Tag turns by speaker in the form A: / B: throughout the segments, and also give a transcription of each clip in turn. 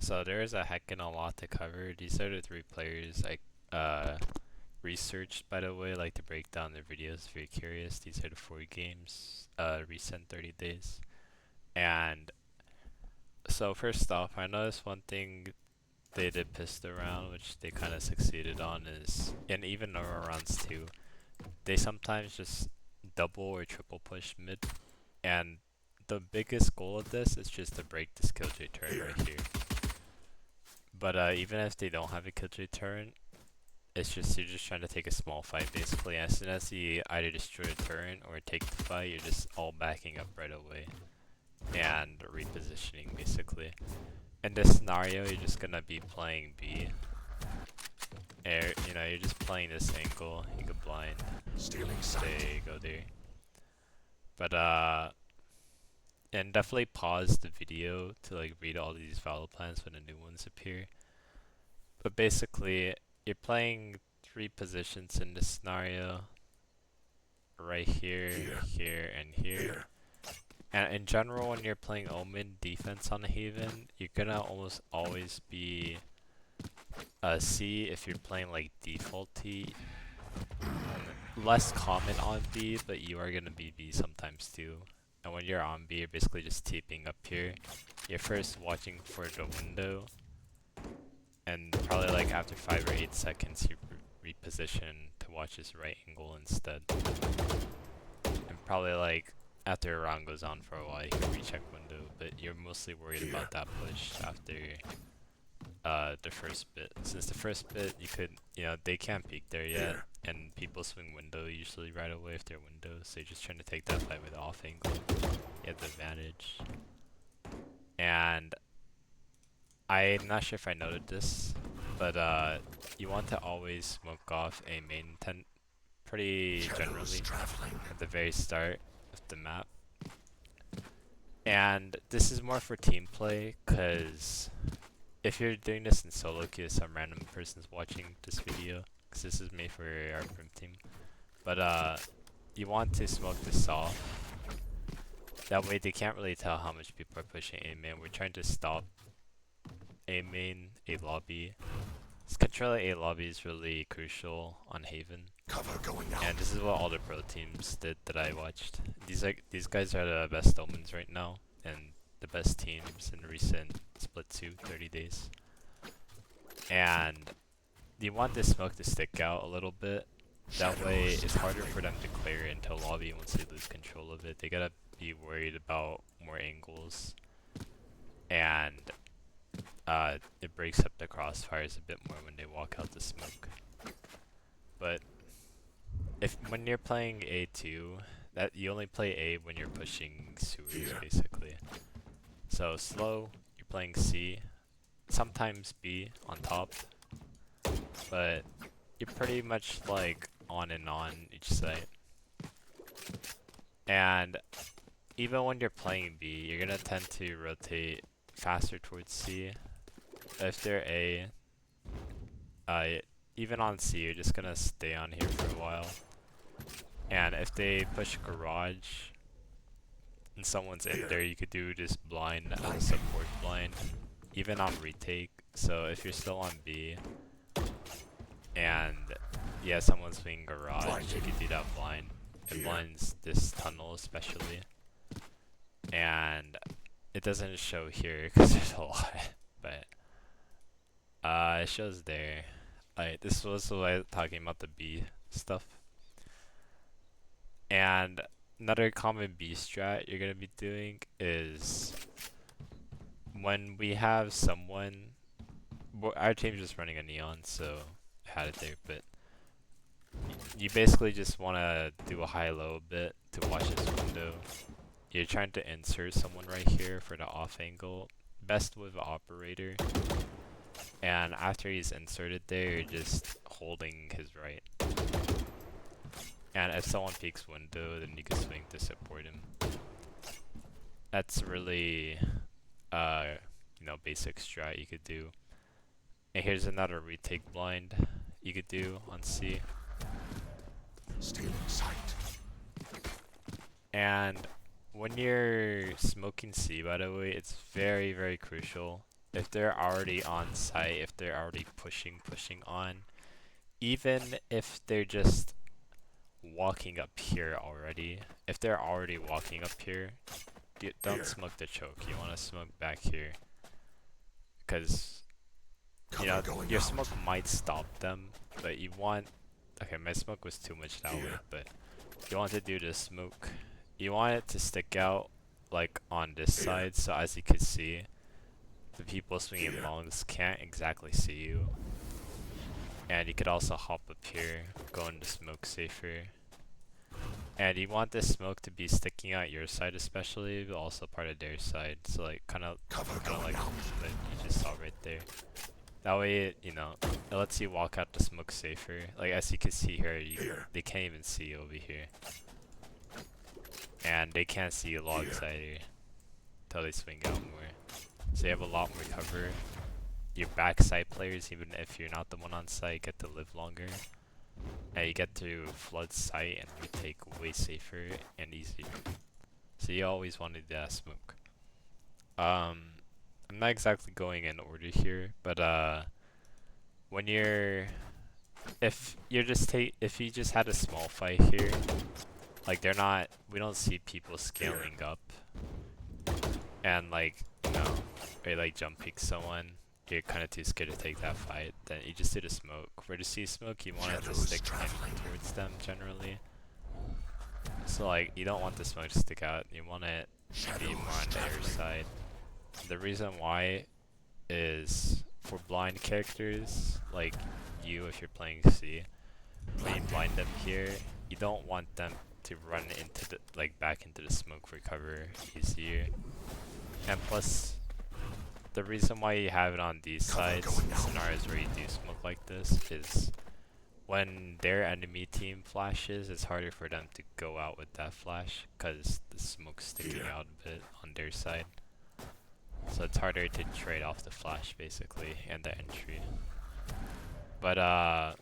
A: So there's a heckin' a lot to cover. These are the three players I researched, by the way, like to break down their videos if you're curious. These are the four games, recent 30 days. And so first off, I noticed one thing they did pistol round, which they kind of succeeded on, is, and even normal rounds too, they sometimes just double or triple push mid, and the biggest goal of this is just to break this killjoy turret right here. But even if they don't have a killjoy turret, it's just you're just trying to take a small fight basically. As soon as you either destroy a turret or take the fight, you're just all backing up right away and repositioning basically. In this scenario, you're just gonna be playing B. You're just playing this angle. You can blind, stay, go there. But and definitely pause the video to like read all these valor plans when the new ones appear. But basically, you're playing three positions in this scenario. Right here, here, and here. And in general, when you're playing Omen defense on the Haven, you're gonna almost always be C if you're playing like default T. Less common on B, but you are gonna be B sometimes too. And when you're on B, you're basically just TPing up here. You're first watching for the window, and probably like after 5 or 8 seconds, you reposition to watch his right angle instead. And probably like after a round goes on for a while, you can recheck window, but you're mostly worried about that push after the first bit. Since the first bit, they can't peek there yet, and people swing window usually right away if they're window, so you're just trying to take that fight with off angle. You have the advantage. And I'm not sure if I noted this, but you want to always smoke off a main tent pretty generally at the very start of the map. And this is more for team play, because if you're doing this in solo queue, some random person's watching this video, because this is made for our Prem team. But you want to smoke this off. That way they can't really tell how much people are pushing A main. We're trying to stop A main, A lobby. Controlling A lobby is really crucial on Haven.
B: Cover going out.
A: And this is what all the pro teams did that I watched. These guys are the best Omens right now, and the best teams in recent split 2 30 days. And you want this smoke to stick out a little bit. That way it's harder for them to clear it into lobby once they lose control of it. They gotta be worried about more angles. And it breaks up the crossfires a bit more when they walk out the smoke. But when you're playing A2, that you only play A when you're pushing sewers basically. So slow, you're playing C, sometimes B on top, but you're pretty much like on and on each side. And even when you're playing B, you're gonna tend to rotate faster towards C. If they're A, even on C, you're just gonna stay on here for a while. And if they push garage and someone's in there, you could do this blind as a support blind, even on retake. So if you're still on B and someone's swinging garage, you could do that blind. It blinds this tunnel especially, and it doesn't show here because there's a lot, but it shows there. This was what I was talking about, the B stuff. And another common B strat you're gonna be doing is when we have someone, our team's just running a neon, so I had it there, but you basically just want to do a high-low bit to watch this window. You're trying to insert someone right here for the off angle, best with operator. And after he's inserted there, you're just holding his right. And if someone peeks window, then you can swing to support him. That's really, basic strat you could do. And here's another retake blind you could do on C.
B: Still in sight.
A: And when you're smoking C, by the way, it's very, very crucial if they're already on site, if they're already pushing on, even if they're just walking up here already, if they're already walking up here, don't smoke the choke. You want to smoke back here, because you know your smoke might stop them, but you want. Okay, my smoke was too much that way, but you want to do the smoke. You want it to stick out like on this side, so as you can see, the people swinging longs can't exactly see you. And you could also hop up here, go into smoke safer. And you want this smoke to be sticking out your side especially, but also part of their side. So like kind of like that you just saw right there. That way, you know, it lets you walk out the smoke safer. Like as you can see here, they can't even see you over here. And they can't see you logs either until they swing out more. So you have a lot more cover. Your backside players, even if you're not the one on site, get to live longer. And you get to flood site and retake way safer and easier. So you always want to do that smoke. I'm not exactly going in order here, but when you're if you just had a small fight here, like we don't see people scaling up and like, you know, they like jump peek someone, you're kind of too scared to take that fight, then you just do the smoke. Where to see smoke, you want it to stick in towards them generally. So like, you don't want the smoke to stick out, you want it to be more on the air side. The reason why is for blind characters, like you if you're playing C, when you blind them here, you don't want them to run into the, like back into the smoke for cover easier. And plus, the reason why you have it on these sides, scenarios where you do smoke like this, is when their enemy team flashes, it's harder for them to go out with that flash, because the smoke's sticking out a bit on their side. So it's harder to trade off the flash, basically, and the entry. But,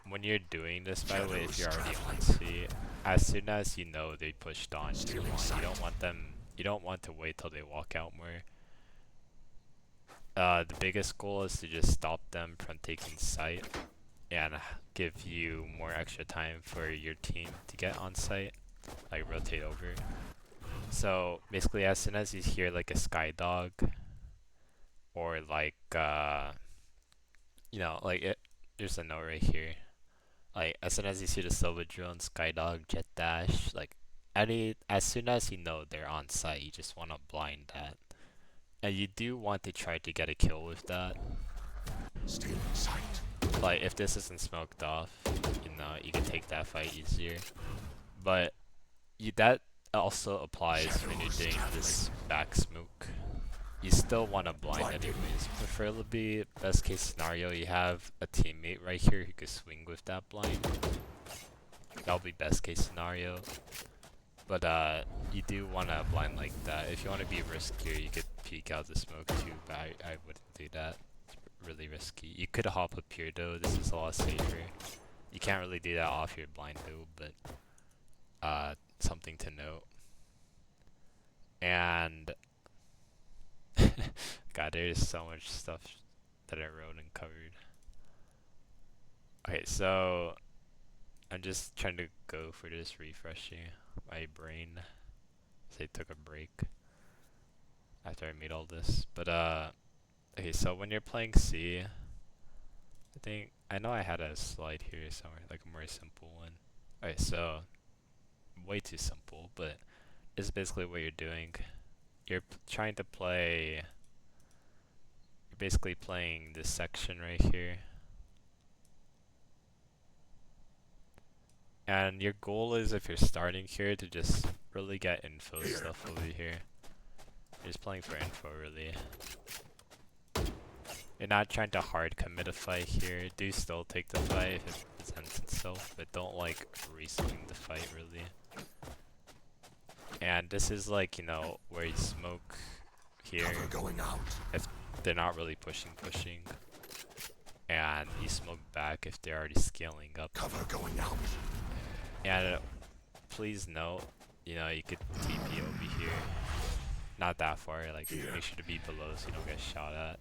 A: when you're doing this, by the way, if you're already on C, as soon as you know they pushed on, you don't want to wait till they walk out more. The biggest goal is to just stop them from taking site and give you more extra time for your team to get on site, like rotate over. So basically, as soon as you hear like a skydog or like you know, like there's a note right here. Like as soon as you see the silver drone, skydog, jet dash, like as soon as you know they're on site, you just want to blind that. And you do want to try to get a kill with that.
B: Stealing sight.
A: Like if this isn't smoked off, you know, you can take that fight easier. But that also applies when you're doing this back smoke. You still want to blind anyways. Preferably, best case scenario, you have a teammate right here who could swing with that blind. That'll be best case scenario. But you do want to blind like that. If you want to be riskier, you could peek out the smoke too, but I wouldn't do that. It's really risky. You could hop up here though, this is a lot safer. You can't really do that off your blind though, but something to note. And God, there's so much stuff that I wrote and covered. Okay, so I'm just trying to go for this refreshing my brain. So I took a break after I made all this. But okay, so when you're playing C, I know I had a slide here somewhere, like a more simple one. Okay, so way too simple, but it's basically what you're doing. You're trying to play. You're basically playing this section right here. And your goal is, if you're starting here, to just really get info stuff over here. You're just playing for info, really. You're not trying to hard commit a fight here. Do still take the fight if it presents itself, but don't like re-swing the fight, really. And this is like, you know, where you smoke here if they're not really pushing. And you smoke back if they're already scaling up.
B: Cover going out.
A: And please note, you know, you could TP over here. not that far. Like make sure to be below so you don't get shot at.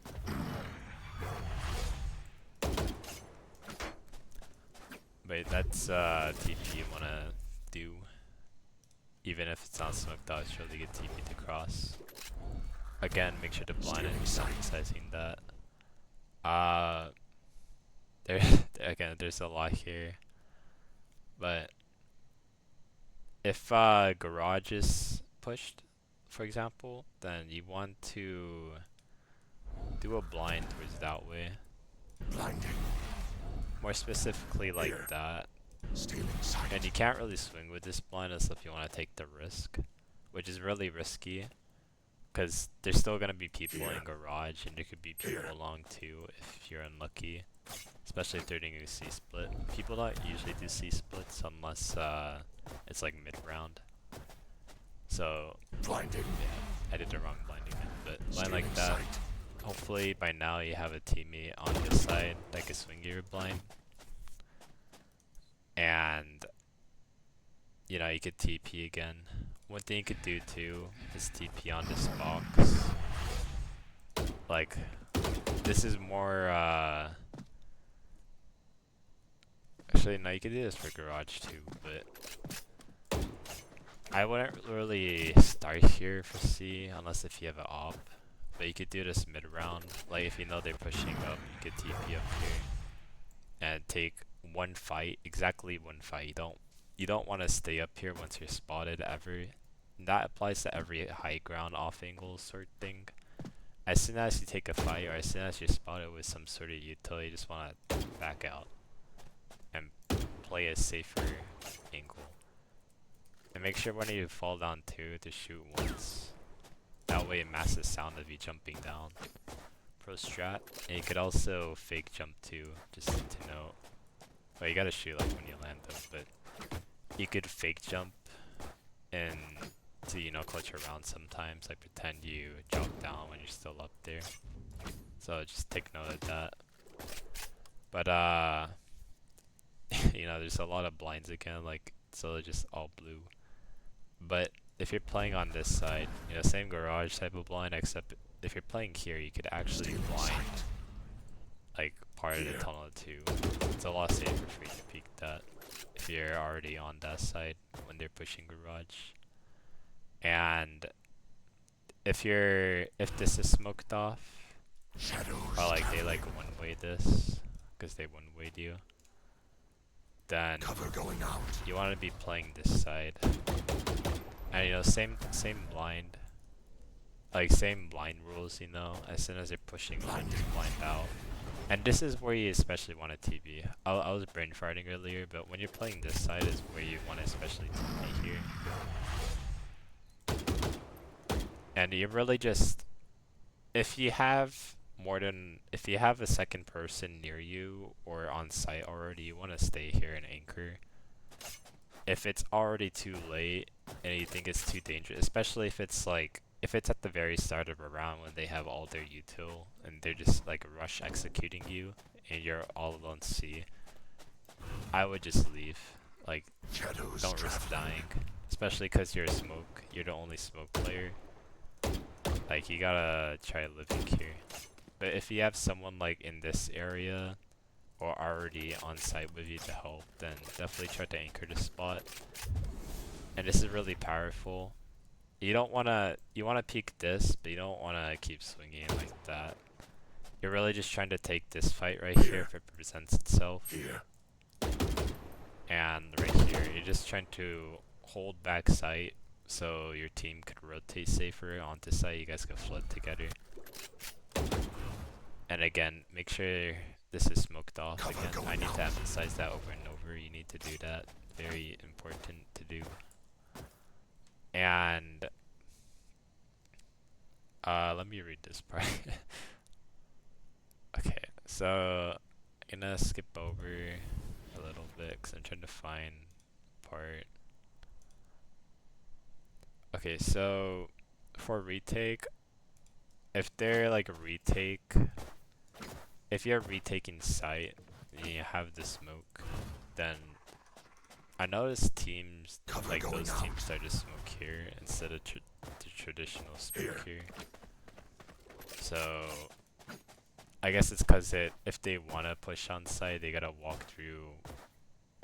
A: But that's TP you wanna do. Even if it's not smoked out, it's really good TP to cross. Again, make sure to blind it, emphasizing that. There again, there's a lot here. But if garage is pushed, for example, then you want to do a blind towards that way.
B: Blinding.
A: More specifically like
B: Here.
A: that.
B: Stealing sight.
A: And you can't really swing with this blind unless if you want to take the risk, which is really risky. Because there's still going to be people in garage, and there could be people along too if you're unlucky. Especially if they're doing a C-split. People don't usually do C-splits unless it's like mid-round. So,
B: Blinding.
A: yeah, I did the wrong blinding it, but blind like that. Hopefully by now you have a teammate on this side that can swing your blind. And, you know, you could TP again. One thing you could do too is TP on this box. Like, this is more, actually, no, you could do this for garage too, but I wouldn't really start here for C unless if you have an op. But you could do this mid-round. Like, if you know they're pushing up, you could TP up here and take one fight, exactly one fight. You don't want to stay up here once you're spotted ever. And that applies to every high ground off angle sort thing. As soon as you take a fight or as soon as you're spotted with some sort of utility, you just want to back out and play a safer angle. And make sure when you fall down too to shoot once. That way it masks the sound of you jumping down. Pro strat. And you could also fake jump too, just to note. Well, you gotta shoot like when you land them, but you could fake jump and to, you know, clutch around sometimes. Like pretend you drop down when you're still up there. So just take note of that. But you know, there's a lot of blinds again, like so they're just all blue. But if you're playing on this side, you know, same garage type of blind, except if you're playing here, you could actually blind like part of the tunnel too. It's a lot safer for you to peek that if you're already on that side when they're pushing garage. And if this is smoked off, or like they like one-way this, because they one-wayed you, then you want to be playing this side. And you know, same blind, like same blind rules, you know, as soon as they're pushing blind out. And this is where you especially want to TP. I was brain farting earlier, but when you're playing this side is where you want to especially TP here. And you really just, if you have a second person near you or on site already, you want to stay here and anchor. If it's already too late and you think it's too dangerous, especially if it's at the very start of a round when they have all their util and they're just like rush executing you and you're all alone C, I would just leave. Like, don't risk dying, especially because you're the only smoke player. Like, you gotta try living here. But if you have someone like in this area or already on site with you to help, then definitely try to anchor the spot. And this is really powerful. You wanna peek this, but you don't wanna keep swinging it like that. You're really just trying to take this fight right here if it presents itself. And right here, you're just trying to hold back sight so your team could rotate safer onto site. You guys can flood together. And again, make sure this is smoked off. Again, I need to emphasize that over and over. You need to do that. Very important to do. And let me read this part. Okay, so I'm gonna skip over a little bit because I'm trying to find part. Okay, so for retake, if they're like if you're retaking site and you have the smoke, then I noticed teams like those teams start to smoke here instead of traditional smoke here. So I guess it's because if they want to push on site, they gotta walk through,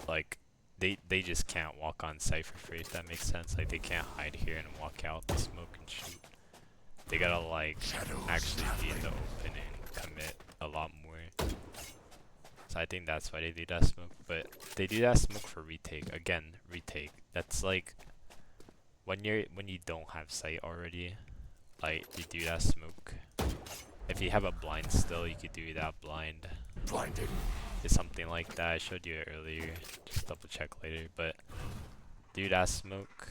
A: like, they just can't walk on site for free, if that makes sense. Like, they can't hide here and walk out the smoke and shoot. They gotta, like, actually be in the open and commit a lot more. So I think that's why they do that smoke. But they do that smoke for retake. Again, retake. That's like when you don't have sight already, like, you do that smoke. If you have a blind still, you could do that blind.
B: Blinding.
A: It's something like that. I showed you it earlier. Just double check later. But do that smoke.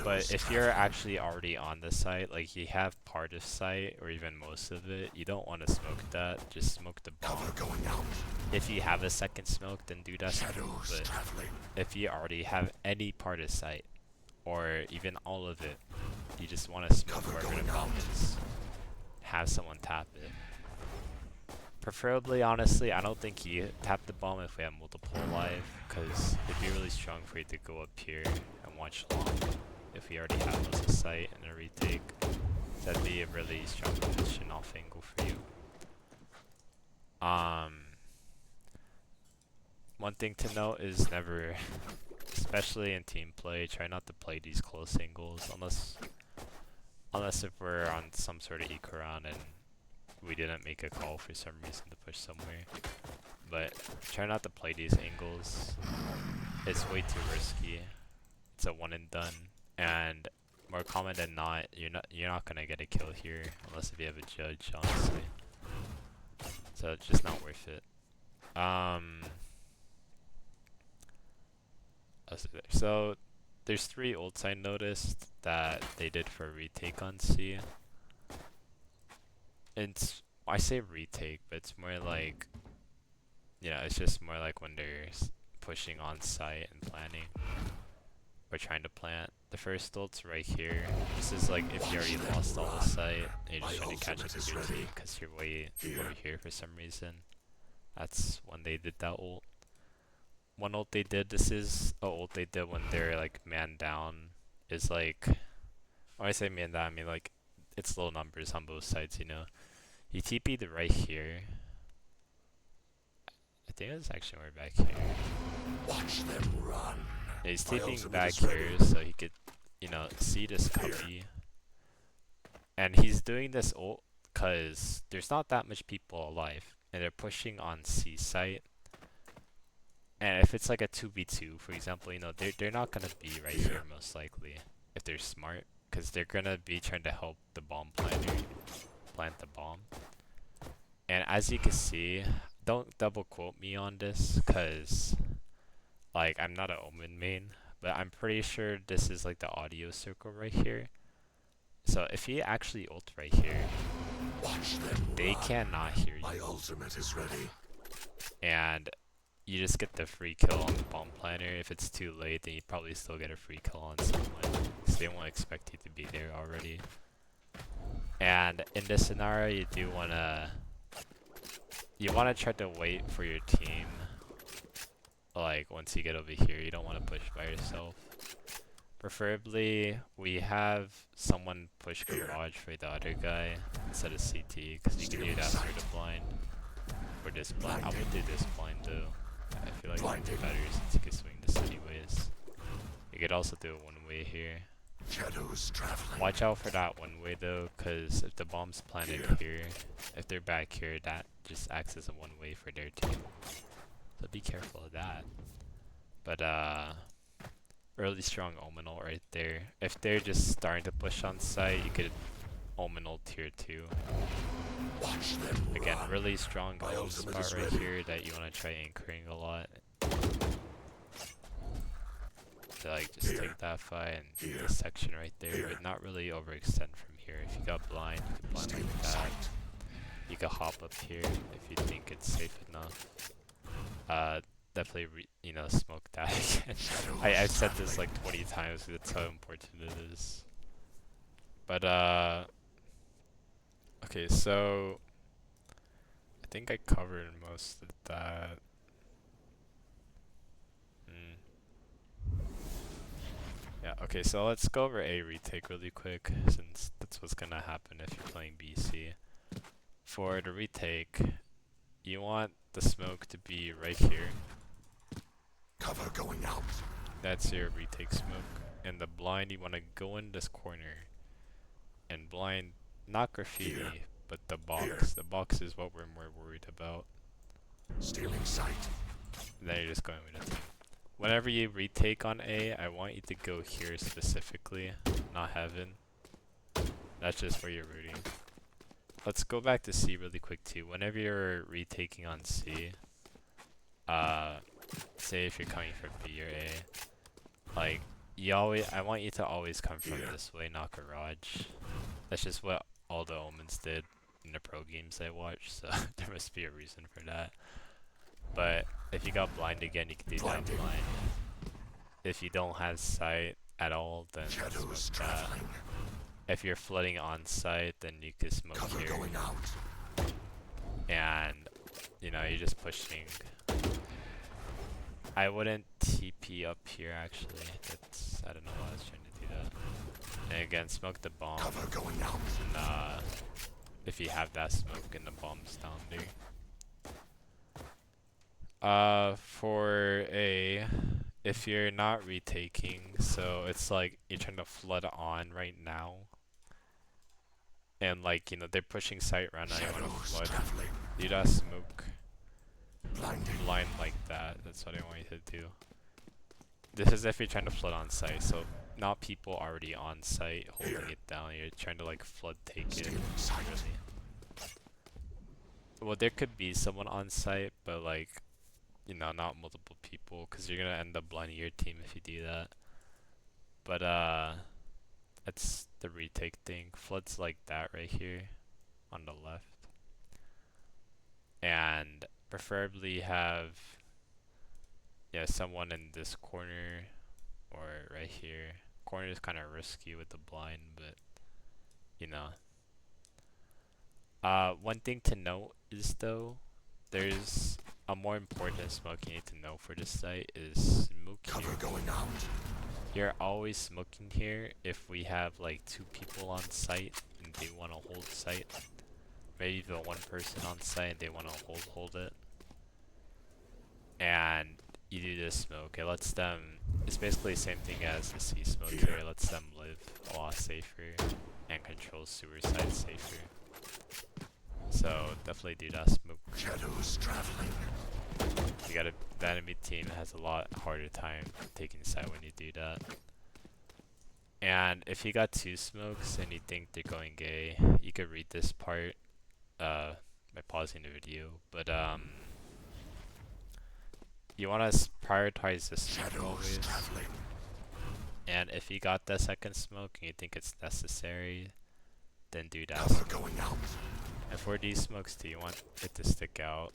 A: But if you're actually already on the site, like you have part of site or even most of it, you don't want to smoke that. Just smoke the bomb.
B: Cover going out.
A: If you have a second smoke, then do that smoke. But
B: Traveling.
A: if you already have any part of site or even all of it, you just want to smoke wherever the bomb is. Have someone tap it. Preferably, honestly, I don't think you tap the bomb if we have multiple alive, because it'd be really strong for you to go up here and watch long if we already have most of sight and a retake. That'd be a really strong position off angle for you. One thing to note is never, especially in team play, try not to play these close angles unless if we're on some sort of eco round and we didn't make a call for some reason to push somewhere. But try not to play these angles. It's way too risky. It's a one and done, and more common than not, you're not gonna get a kill here unless if you have a judge, honestly. So it's just not worth it. So there's 3 ults I noticed that they did for retake on C. I say retake, but it's more like, you know, it's just more like when they're pushing on site and planning or trying to plant. The first ult's right here. This is like if you already lost all the site and you're just trying to catch up to your team because you're way over here for some reason. That's when they did that ult. One ult they did, this is a ult they did when they're like man down, is like, when I say man down, I mean like it's low numbers on both sides, you know. He TP'd right here. I think it was actually more back here.
B: Watch them run.
A: Yeah, he's TPing back here so he could, you know, see this cubby. And he's doing this ult because there's not that much people alive and they're pushing on C site. And if it's like a 2v2, for example, you know, they're not gonna be right here most likely if they're smart, because they're gonna be trying to help the bomb planter plant the bomb. And as you can see, don't double quote me on this, because like I'm not an Omen main, but I'm pretty sure this is like the audio circle right here. So if he actually ult right here, they cannot hear you.
B: My ultimate is ready.
A: And you just get the free kill on the bomb planter. If it's too late, then you probably still get a free kill on someone, because they won't expect you to be there already. And in this scenario, you do wanna try to wait for your team. Like once you get over here, you don't want to push by yourself. Preferably, we have someone push garage for the other guy instead of CT, because you can do that for the blind. Or this blind. I would do this blind though. I feel like it's better since you can swing this anyways. You could also do it one way here.
B: Shadows traveling.
A: Watch out for that one way though, because if the bomb's planted here, if they're back here, that just acts as a one way for their team. So be careful of that. But really strong Omen ult right there. If they're just starting to push on site, you could Omen ult tier 2. Again, really strong goal spot right here that you want to try anchoring a lot. To like just take that fight and do this section right there, but not really overextend from here. If you got blind, you can blind like that. You can hop up here if you think it's safe enough. Definitely, you know, smoke that again. I've said this like 20 times, that's how important it is. But okay, so I think I covered most of that. Yeah, okay, so let's go over A retake really quick, since that's what's gonna happen if you're playing BC. For the retake, you want the smoke to be right here.
B: Cover going out.
A: That's your retake smoke. And the blind, you want to go in this corner and blind, not graffiti,
B: Here.
A: but the box.
B: Here.
A: The box is what we're more worried about.
B: Stealing sight.
A: And then you're just going with it. Whenever you retake on A, I want you to go here specifically, not heaven. That's just where you're rooting. Let's go back to C really quick too. Whenever you're retaking on C, say if you're coming from B or A, like I want you to always come from this way, not garage. That's just what all the Omens did in the pro games I watched, so there must be a reason for that. But if you got blind again, you can do that blind. If you don't have sight at all, then
B: Shadows
A: smoke that.
B: traveling.
A: If you're flooding on site, then you can smoke
B: Cover
A: here.
B: going out.
A: And you know, you're just pushing. I wouldn't TP up here actually. That's, I don't know why I was trying to do that. And again, smoke the bomb.
B: Cover going out.
A: And if you have that smoke and the bomb's down there. For A, if you're not retaking, so it's like you're trying to flood on right now. And like, you know, they're pushing site right now, you want to flood.
B: Traveling.
A: Do that smoke.
B: Blinding.
A: Blind like that, that's what I want you to do. This is if you're trying to flood on site, so not people already on site holding it down, you're trying to like flood take it.
B: Stealing sight.
A: Really. Well, there could be someone on site, but like, you know, not multiple people, because you're gonna end up blinding your team if you do that. But that's the retake thing. Floods like that right here on the left. And preferably have someone in this corner or right here. Corner is kind of risky with the blind, but you know. One thing to note is though, there's a more important smoke you need to know for this site is smoke
B: Cover
A: here.
B: going out.
A: You're always smoking here if we have like 2 people on site and they want to hold site. Maybe the 1 person on site and they want to hold it. And you do this smoke, it lets them, it's basically the same thing as the C smoke here, it lets them live a lot safer and control sewer side safer. So definitely do that smoke.
B: Shadows traveling.
A: You gotta, the enemy team has a lot harder time taking side when you do that. And if you got 2 smokes and you think they're going gay, you could read this part by pausing the video. But you want to prioritize the smoke always.
B: Traveling.
A: And if you got the second smoke and you think it's necessary, then do that
B: Cover
A: smoke.
B: going out.
A: And for these smokes too, you want it to stick out.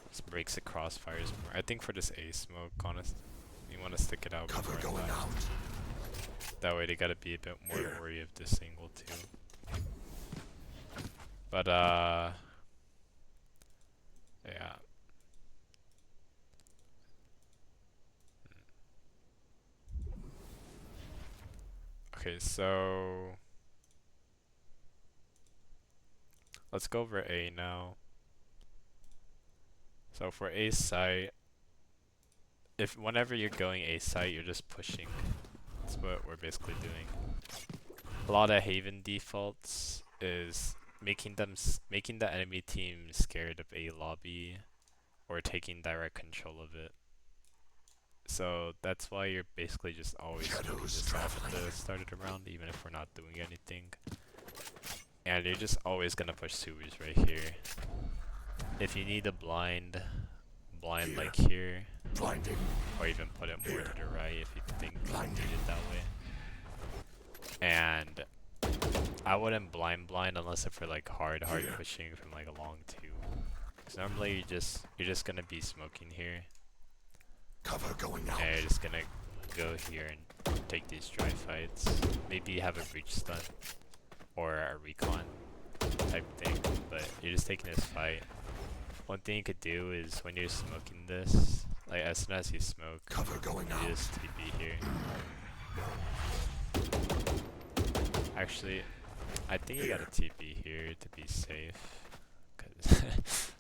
A: Just breaks the crossfires more. I think for this A smoke, honest, you want to stick it out
B: Cover
A: before
B: going
A: that.
B: out.
A: That way they gotta be a bit more
B: Here.
A: wary of this angle too. But yeah. Okay, so let's go over A now. So for A site, if whenever you're going A site, you're just pushing. That's what we're basically doing. A lot of Haven defaults is making the enemy team scared of A lobby or taking direct control of it. So that's why you're basically just always smoking this off at the start of the round, even if we're not doing anything. And you're just always gonna push sewers right here. If you need a blind like here,
B: Blinding.
A: or even put it more to the right if you think you
B: Blinding.
A: need it that way. And I wouldn't blind unless if we're like hard pushing from like a long 2. Cause normally you're just gonna be smoking here.
B: Cover going out.
A: And you're just gonna go here and take these dry fights. Maybe have a breach stun or a recon type thing, but you're just taking this fight. One thing you could do is when you're smoking this, Like as soon as you smoke,
B: Cover going
A: you
B: out.
A: just TP here. Actually, I think you gotta TP here to be safe. Cause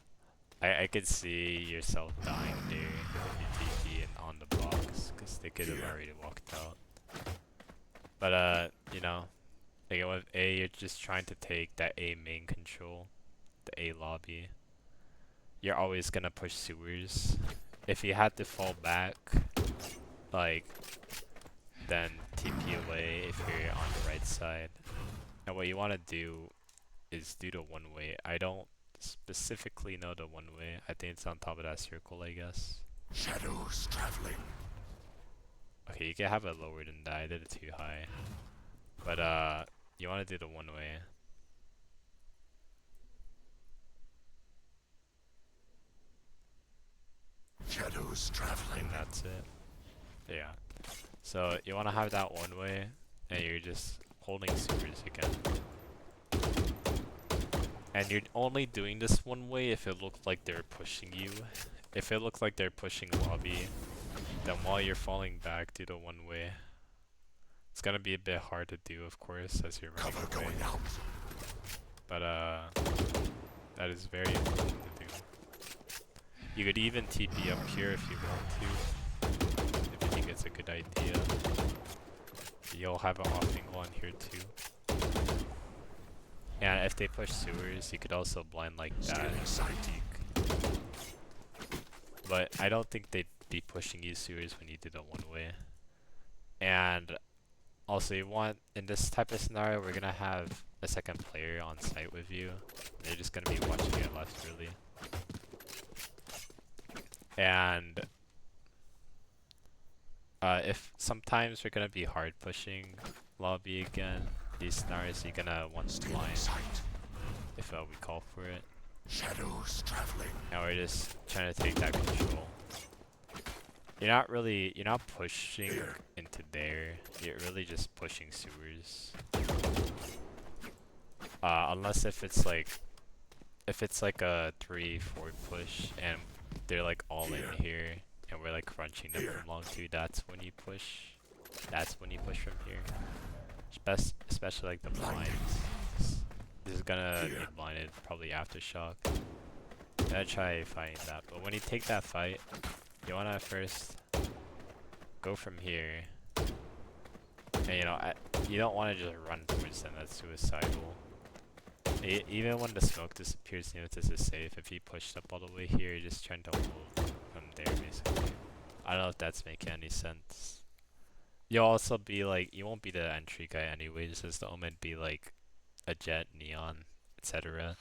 A: I could see yourself dying there if you TP and on the box, cause they could have already walked out. But you know, like with A, you're just trying to take that A main control, the A lobby. You're always gonna push sewers. If you had to fall back, like, then TP away if you're on the right side. And what you want to do is do the one way. I don't specifically know the one way. I think it's on top of that circle, I guess.
B: Shadows traveling.
A: Okay, you can have it lower than that. I did it too high. But you want to do the one way.
B: Shadows traveling.
A: And that's it. Yeah. So you want to have that one way, and you're just holding sewers again. And you're only doing this one way if it looked like they're pushing you. If it looked like they're pushing lobby, then while you're falling back, do the one way. It's gonna be a bit hard to do, of course, as you're running
B: Cover
A: away.
B: going out.
A: But that is very important to do. You could even TP up here if you want to, if you think it's a good idea. You'll have an off angle on here too. And if they push sewers, you could also blind like that. But I don't think they'd be pushing you sewers when you do the one way. And also you want, in this type of scenario, we're gonna have a second player on site with you. They're just gonna be watching it left really. And if sometimes we're gonna be hard pushing lobby again, these scenarios you're gonna want to blind if we call for it.
B: Shadows traveling.
A: And we're just trying to take that control. You're not pushing into there. You're really just pushing sewers. Unless if it's like a 3-4 push and they're like all in here and we're like crunching them from long two, that's when you push. That's when you push from here. Especially like the blinds. This is gonna be blinded, probably aftershock. Gotta try fighting that. But when you take that fight, you wanna first go from here. And you know, you don't wanna just run towards them, that's suicidal. Even when the smoke disappears, you know this is safe. If you pushed up all the way here, you're just trying to hold from there basically. I don't know if that's making any sense. You'll also be like, you won't be the entry guy anyway, just as the Omen be like a jet, neon, etc.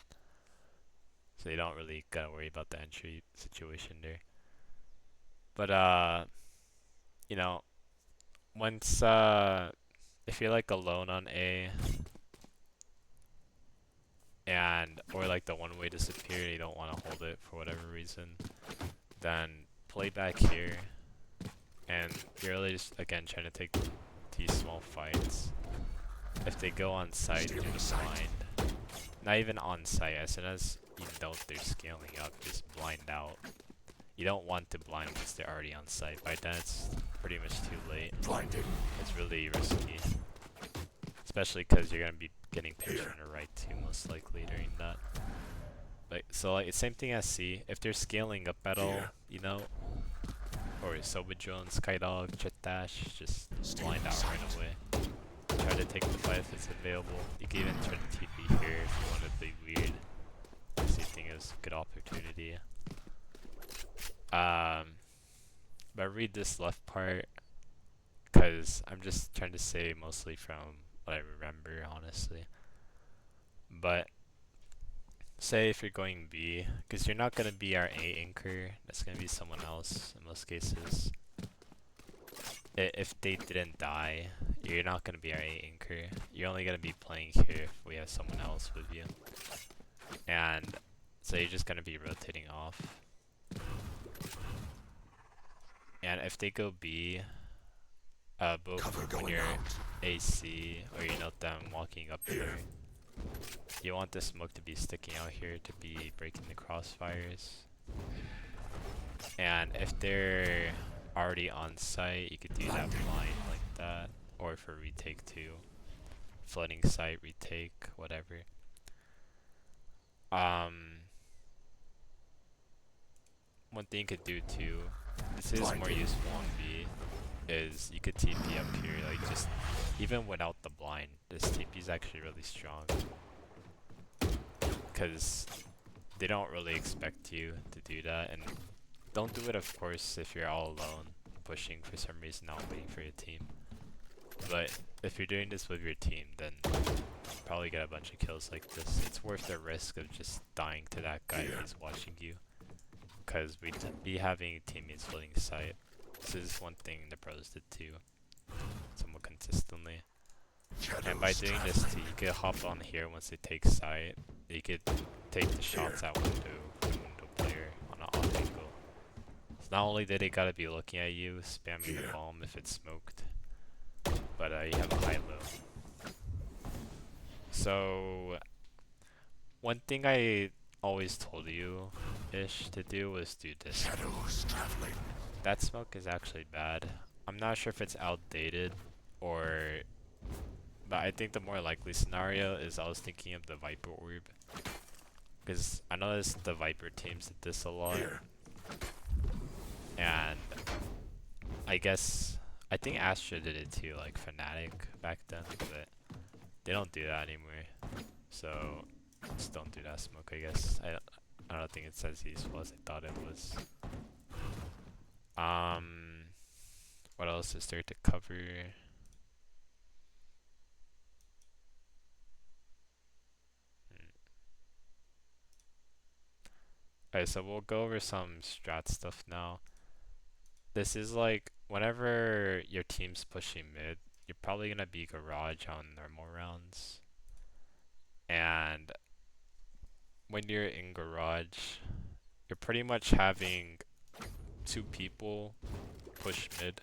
A: So you don't really gotta worry about the entry situation there. But you know, once if you're like alone on A and or like the one way disappear, you don't want to hold it for whatever reason, then play back here and you're really just again trying to take these small fights. If they go on site, do the blind. Not even on site, as soon as you know they're scaling up, just blind out. You don't want to blind once they're already on site. By then it's pretty much too late.
B: Blinded.
A: It's really risky. Especially because you're going to be getting pinched on the right too, most likely during that. Like, so like, same thing as C. If they're scaling up at all, you know, or Soba Jones, Skydog, Jet Dash, just blind out right away. Try to take the fight if it's available. You can even try to TP here if you want to be weird. Same thing is a good opportunity. But read this left part, because I'm just trying to say mostly from what I remember, honestly. But say if you're going B, because you're not going to be our A anchor, that's going to be someone else in most cases. If they didn't die, you're not going to be our A anchor. You're only going to be playing here if we have someone else with you. And so you're just going to be rotating off. And if they go B, both when you're AC or you note them walking up here, you want the smoke to be sticking out here to be breaking the crossfires. And if they're already on site, you could do that blind like that, or for retake too. Flooding site, retake, whatever. One thing you could do too, this is more useful on B, is you could TP up here, like just, even without the blind, this TP is actually really strong. Because they don't really expect you to do that, and don't do it of course if you're all alone, pushing for some reason, not waiting for your team. But if you're doing this with your team, then probably get a bunch of kills like this. It's worth the risk of just dying to that guy who's watching you. Because we'd be having teammates flooding site. This is one thing the pros did too, somewhat consistently. And by doing this too, you could hop on here once they take site. You could take the shots at window player on an off angle. So not only did they gotta be looking at you, spamming the bomb if it's smoked, but you have a high-low. So one thing I always told you-ish to do was do this. That smoke is actually bad. I'm not sure if it's outdated or, but I think the more likely scenario is I was thinking of the Viper Orb. Because I noticed the Viper teams did this a lot. And I think Astra did it too, like Fnatic back then, but they don't do that anymore. So just don't do that smoke, I guess. I don't think it's as useful as I thought it was. What else is there to cover? Alright, so we'll go over some strat stuff now. This is like, whenever your team's pushing mid, you're probably gonna be garage on normal rounds. And when you're in garage, you're pretty much having two people push mid.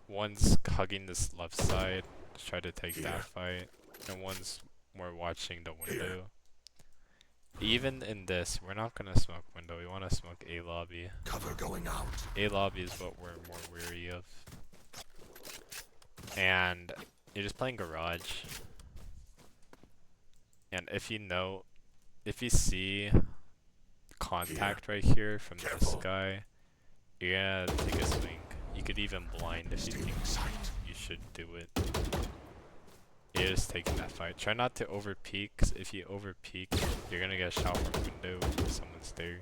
A: One's hugging this left side to try to take that fight, and one's more watching the window. Even in this, we're not gonna smoke window, we wanna smoke A lobby.
B: Cover going out.
A: A lobby is what we're more weary of. And you're just playing garage. And if you see contact right here from this guy, you're gonna take a swing. You could even blind if you think you should do it. You're just taking that fight. Try not to over peek, 'cause if you over peek, you're gonna get a shot from window if someone's there.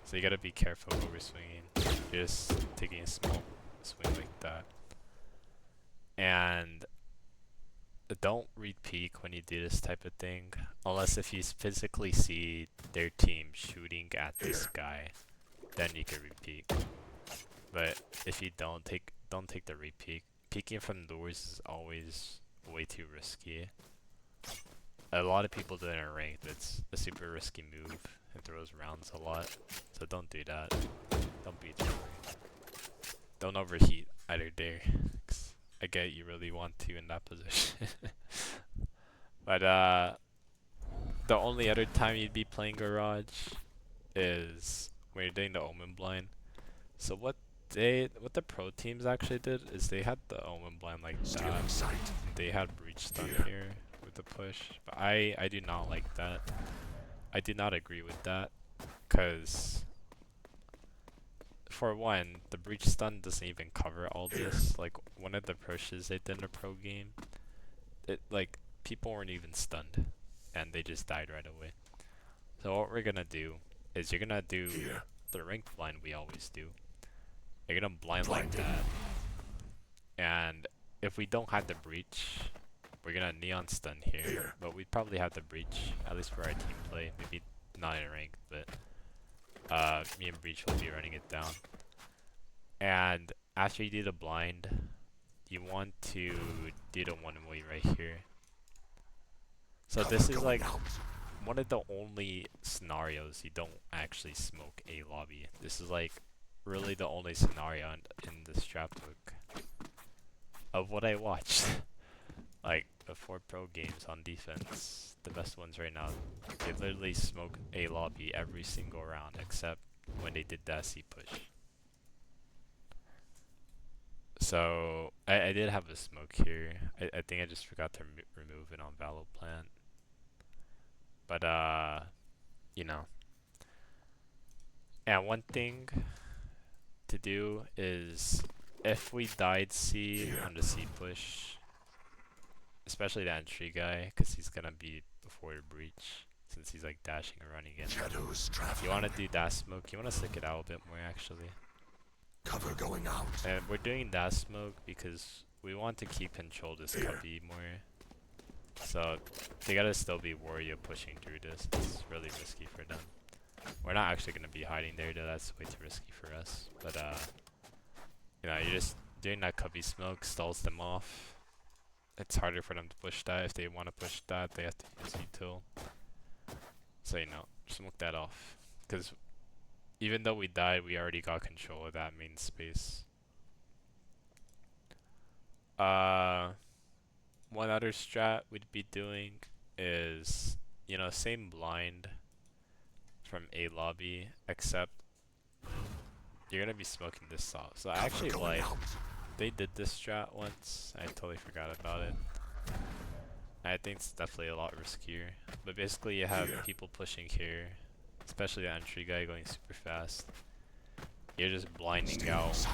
A: So you gotta be careful over swinging. You're just taking a small swing like that. And don't read peek when you do this type of thing, unless if you physically see their team shooting at this guy, then you can read peek. But if you don't take the read peek. Peeking from doors is always way too risky. A lot of people do it in ranked, but it's a super risky move. It throws rounds a lot, so don't do that. Don't be too worried. Don't overheat either there. I get you really want to in that position. But the only other time you'd be playing garage is when you're doing the Omen blind. So what the pro teams actually did is they had the Omen blind like that. They had breach stun here with the push. But I do not like that. I do not agree with that, cause for one, the breach stun doesn't even cover all this. Like one of the pushes they did in a pro game, like people weren't even stunned, and they just died right away. So what we're gonna do is you're gonna do the ranked blind we always do. You're gonna blind like that, and if we don't have the breach, we're gonna neon stun here. But we probably have the breach, at least for our team play. Maybe not in ranked, but me and breach will be running it down. And after you do the blind, you want to do the one-way right here. So this is like one of the only scenarios you don't actually smoke a lobby. This is like really the only scenario in this draft book of what I watched. Like the 4 pro games on defense, the best ones right now, they literally smoke a lobby every single round except when they did that C push. So I did have a smoke here. I think I just forgot to remove it on Valo plant. But you know. And one thing to do is if we died C on the C push, especially the entry guy, because he's gonna be before the breach, since he's like dashing and running in.
B: Shadows traveling.
A: You wanna do that smoke, you wanna stick it out a bit more actually.
B: Cover going out.
A: And we're doing that smoke because we want to keep control this cubby more. So they gotta still be wary of pushing through this. It's really risky for them. We're not actually gonna be hiding there though, that's way too risky for us. But you know, you're just doing that cubby smoke, stalls them off. It's harder for them to push that. If they wanna push that, they have to use util. So you know, smoke that off. Cause even though we died, we already got control of that main space. One other strat we'd be doing is, you know, same blind from A lobby, except you're gonna be smoking this off. So I actually like, they did this strat once, I totally forgot about it. I think it's definitely a lot riskier. But basically you have people pushing here, especially the entry guy going super fast. You're just blinding out,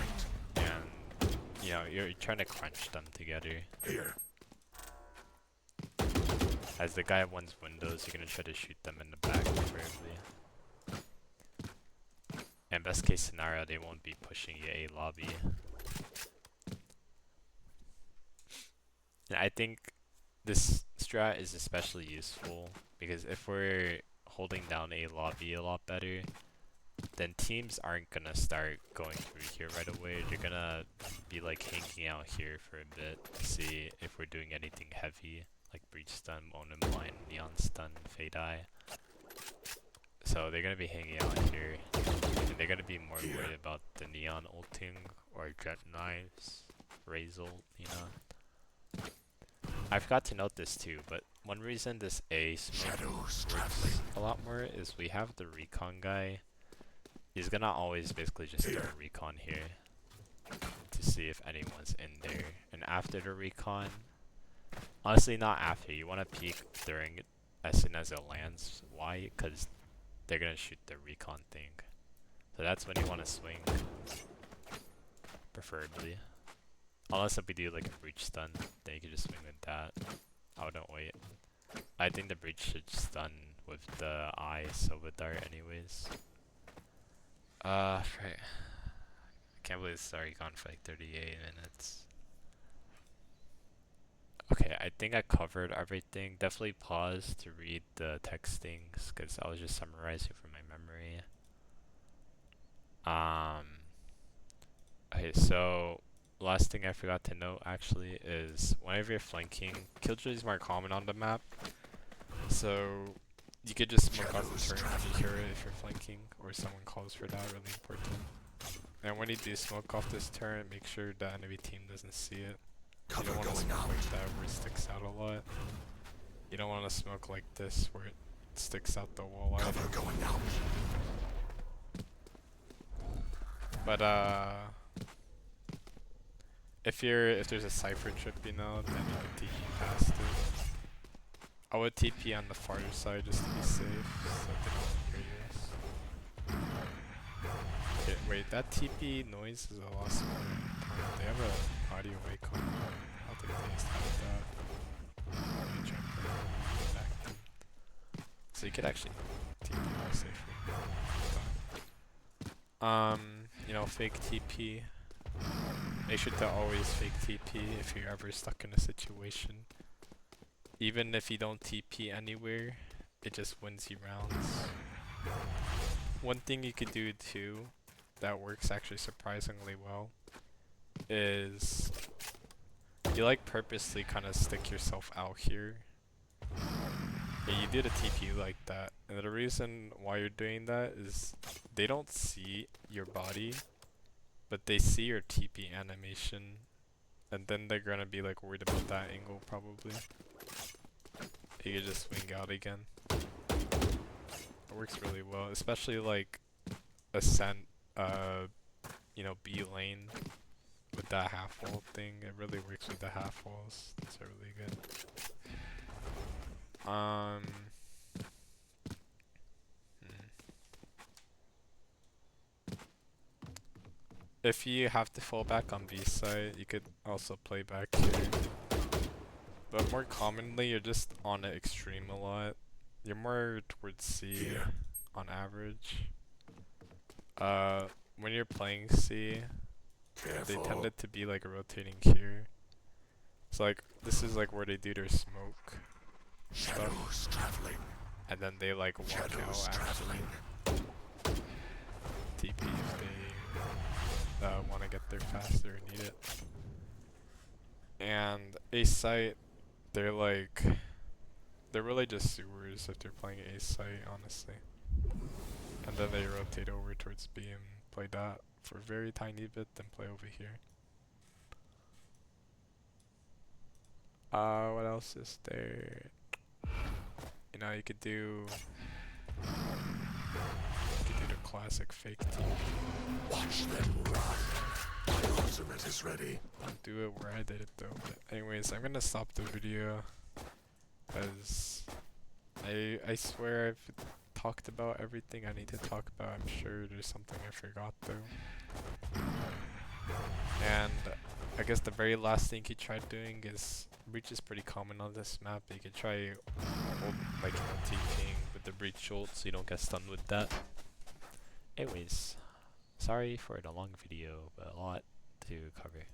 A: and you know, you're trying to crunch them together.
B: Here.
A: As the guy wants windows, you're gonna try to shoot them in the back preferably. And best case scenario, they won't be pushing you A lobby. And I think this strat is especially useful because if we're holding down A lobby a lot better, then teams aren't gonna start going through here right away. They're gonna be like hanging out here for a bit to see if we're doing anything heavy, like breach stun, Omen blind, neon stun, fade eye. So they're gonna be hanging out here, and they're gonna be more worried about the neon ulting or jet knives, raise ult, you know. I forgot to note this too, but one reason this A smoke works a lot more is we have the recon guy. He's gonna always basically just do a recon here to see if anyone's in there. And after the recon, honestly not after, you wanna peek during it as soon as it lands. Why? Because they're gonna shoot the recon thing. So that's when you wanna swing, preferably. Unless if we do like a breach stun, then you can just swing with that. Oh, don't wait. I think the breach should stun with the eye Silva dart anyways. Right. I can't believe it's already gone for like 38 minutes. Okay, I think I covered everything. Definitely pause to read the textings because I was just summarizing from my memory. Okay, so last thing I forgot to note actually is whenever you're flanking, Killjoy is more common on the map. So you could just smoke off the turn when you hear it if you're flanking or someone calls for that, really important. And when you do smoke off this turn, make sure the enemy team doesn't see it. You don't want to smoke like that where it sticks out a lot. You don't want to smoke like this where it sticks out the wall either. But if there's a cipher trip, you know, then you can TP past it. I would TP on the farther side just to be safe, so they don't hear you. Okay, wait, that TP noise is a lot smaller. They have an audio icon. I don't think they used to have that. Let me check back. So you could actually TP more safely. You know, fake TP. Make sure to always fake TP if you're ever stuck in a situation. Even if you don't TP anywhere, it just wins you rounds. One thing you could do too that works actually surprisingly well is you like purposely kind of stick yourself out here. Yeah, you do the TP like that, and the reason why you're doing that is they don't see your body, but they see your TP animation, and then they're gonna be like worried about that angle probably. You can just swing out again. It works really well, especially like
C: ascent, B lane with that half wall thing. It really works with the half walls. It's really good. If you have to fall back on B side, you could also play back here. But more commonly, you're just on the extreme a lot. You're more towards C
B: Here.
C: on average. When you're playing C, they
B: Careful.
C: tended to be like rotating here. So like this is like where they do their smoke stuff,
B: Shadows traveling.
C: and then they like walk
B: Shadows
C: out actually.
B: traveling.
C: TP if they want to get there faster or need it. And A site, they're really just sewers if they're playing A site, honestly. And then they rotate over towards B and play that for a very tiny bit, then play over here. What else is there? You could do the classic fake team.
B: Watch them run. My ultimate is ready.
C: Don't do it where I did it though. But anyways, I'm gonna stop the video because I swear I've talked about everything I need to talk about. I'm sure there's something I forgot though. And I guess the very last thing you tried doing is breach is pretty common on this map. You could try hold kiNgg with the breach ult so you don't get stunned with that.
A: Anyways, sorry for the long video, but a lot to cover.